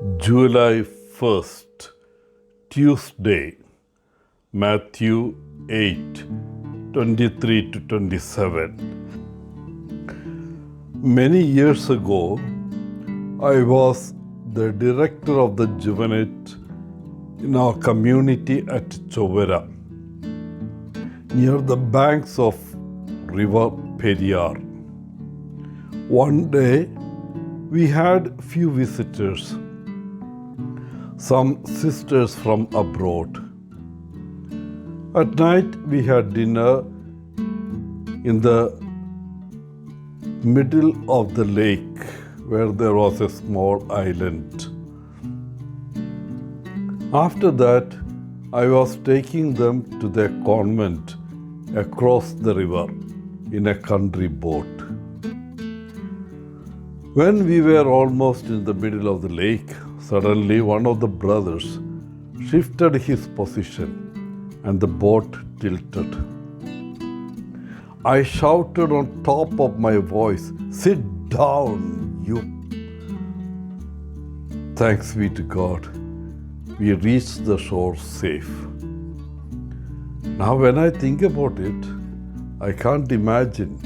July 1st, Tuesday, Mathew 8, 23 to 27. Many years ago, I was the director of the Juvenate in our community at Chovera, near the banks of River Periyar. One day, we had few visitors, some sisters from abroad. At night, we had dinner in the middle of the lake where there was a small island. After that, I was taking them to their convent across the river in a country boat. When we were almost in the middle of the lake, suddenly one of the brothers shifted his position and the boat tilted. I shouted on top of my voice, "Sit down, you!" Thanks be to God, we reached the shore safe. Now when I think about it, I can't imagine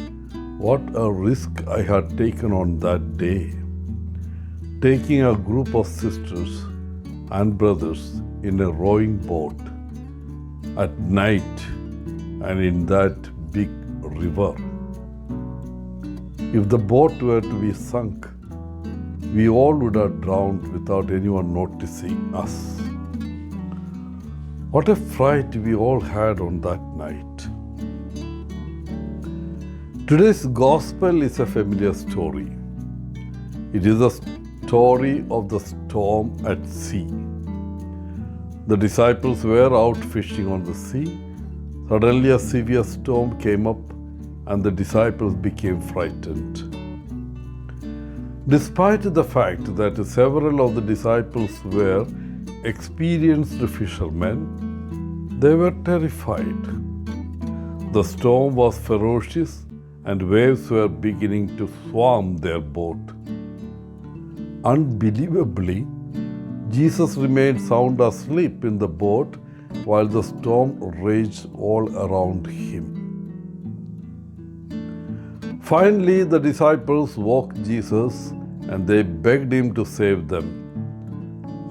what a risk I had taken on that day, taking a group of sisters and brothers in a rowing boat at night and in that big river. If the boat were to be sunk, we all would have drowned without anyone noticing us. What a fright we all had on that night. Today's gospel is a familiar story. It is a story of the storm at sea. The disciples were out fishing on the sea. Suddenly a severe storm came up and the disciples became frightened. Despite the fact that several of the disciples were experienced fishermen, they were terrified. The storm was ferocious and waves were beginning to swarm their boat. Unbelievably, Jesus remained sound asleep in the boat while the storm raged all around him. Finally, the disciples woke Jesus and they begged him to save them.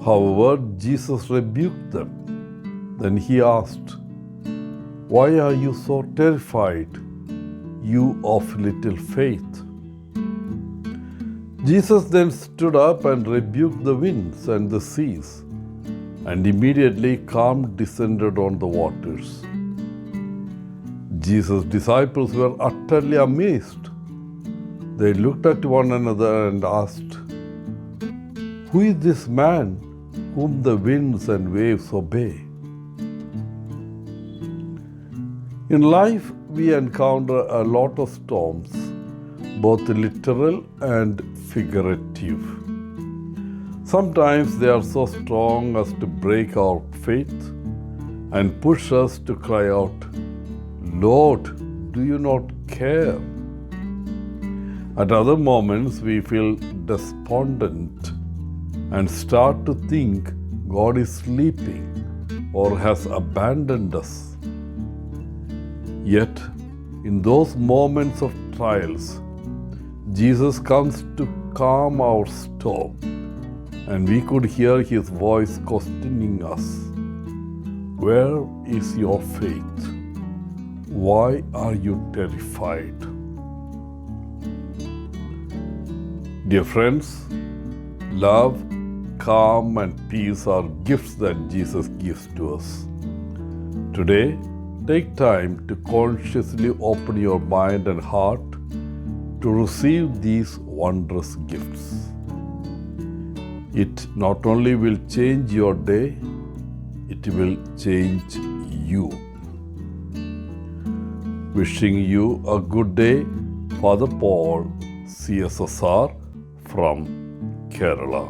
However, Jesus rebuked them. Then he asked, "Why are you so terrified, you of little faith?" Jesus then stood up and rebuked the winds and the seas, and immediately calm descended on the waters. Jesus' disciples were utterly amazed. They looked at one another and asked, "Who is this man whom the winds and waves obey?" In life, we encounter a lot of storms, both literal and figurative. Sometimes they are so strong as to break our faith and push us to cry out, "Lord, do you not care?" At other moments, we feel despondent and start to think God is sleeping or has abandoned us. Yet, in those moments of trials, Jesus comes to calm our storm, and we could hear his voice questioning us, "Where is your faith? Why are you terrified?" Dear friends, love, calm, and peace are gifts that Jesus gives to us. Today, take time to consciously open your mind and heart to receive these wondrous gifts. It not only will change your day, it will change you. Wishing you a good day, Father Paul, CSSR from Kerala.